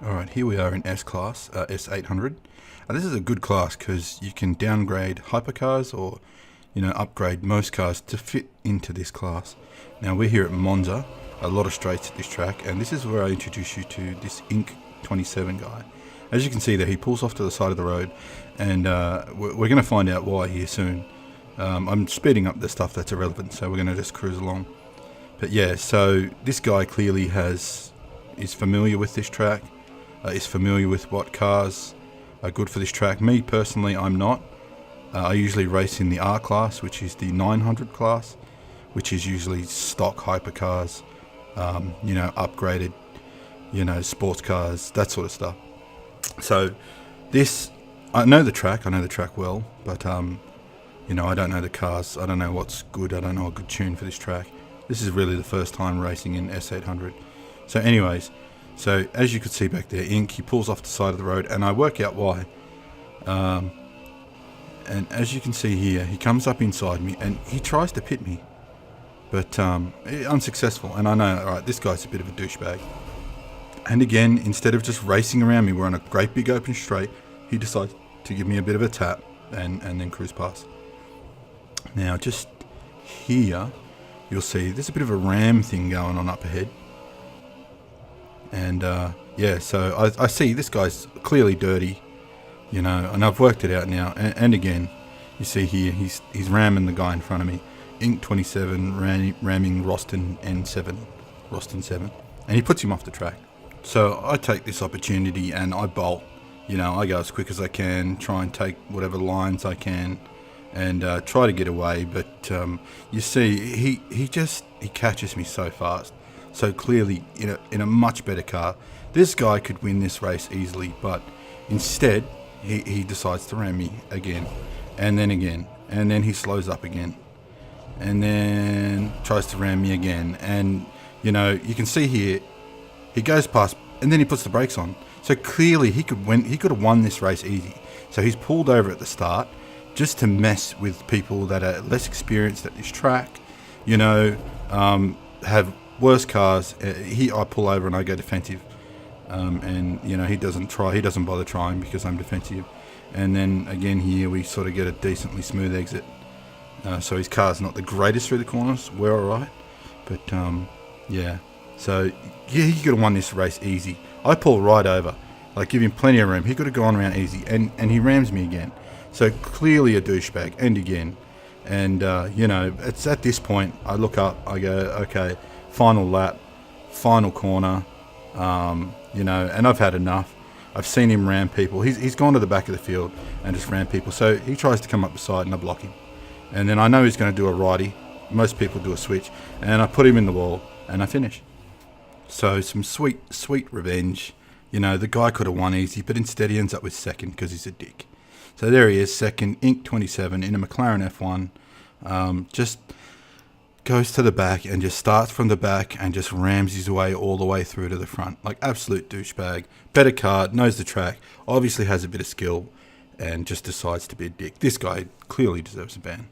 Alright, here we are in S-Class, S800. This is a good class because you can downgrade hypercars or, upgrade most cars to fit into this class. Now we're here at Monza, a lot of straights at this track, and this is where I introduce you to this Inc. 27 guy. As you can see there, he pulls off to the side of the road, and we're going to find out why here soon. I'm speeding up the stuff that's irrelevant, so we're going to just cruise along. But yeah, so this guy clearly is familiar with this track. Is familiar with what cars are good for this track. Me personally, I'm not. I usually race in the R class, which is the 900 class, which is usually stock hypercars, upgraded, sports cars, that sort of stuff. So this, I know the track well, but I don't know the cars. I don't know what's good. I don't know a good tune for this track. This is really the first time racing in S800. So anyways, so as you could see back there, Inc., he pulls off the side of the road, and I work out why. And as you can see here, he comes up inside me, and he tries to pit me, but unsuccessful. And I know, alright, this guy's a bit of a douchebag. And again, instead of just racing around me, we're on a great big open straight, he decides to give me a bit of a tap, and then cruise past. Now, just here, you'll see there's a bit of a ram thing going on up ahead. And yeah, so I see this guy's clearly dirty, and I've worked it out now. And again, you see here, he's ramming the guy in front of me. Inc. 27 ramming Roston 7, and he puts him off the track. So I take this opportunity and I bolt. I go as quick as I can, try and take whatever lines I can, and try to get away. But you see, he catches me so fast. So clearly, in a much better car, this guy could win this race easily, but instead, he decides to ram me again, and then he slows up again, and then tries to ram me again. And, you can see here, he goes past, and then he puts the brakes on. So clearly, he could have won this race easy. So he's pulled over at the start, just to mess with people that are less experienced at this track, have worse cars. I pull over and I go defensive, and he doesn't bother trying because I'm defensive. And then again here we sort of get a decently smooth exit. So his car's not the greatest through the corners. We're all right, but yeah. So yeah, he could have won this race easy. I pull right over, give him plenty of room. He could have gone around easy, and he rams me again. So clearly a douchebag, and again. And it's at this point I look up, I go, okay, final lap, final corner, and I've had enough. I've seen him ram people. He's gone to the back of the field and just ram people. So he tries to come up the side and I block him. And then I know he's going to do a righty. Most people do a switch. And I put him in the wall and I finish. So some sweet revenge. The guy could have won easy, but instead he ends up with second because he's a dick. So there he is, second, Inc. 27 in a McLaren F1. Just goes to the back and just starts from the back and just rams his way all the way through to the front. Absolute douchebag. Better car, knows the track, obviously has a bit of skill, and just decides to be a dick. This guy clearly deserves a ban.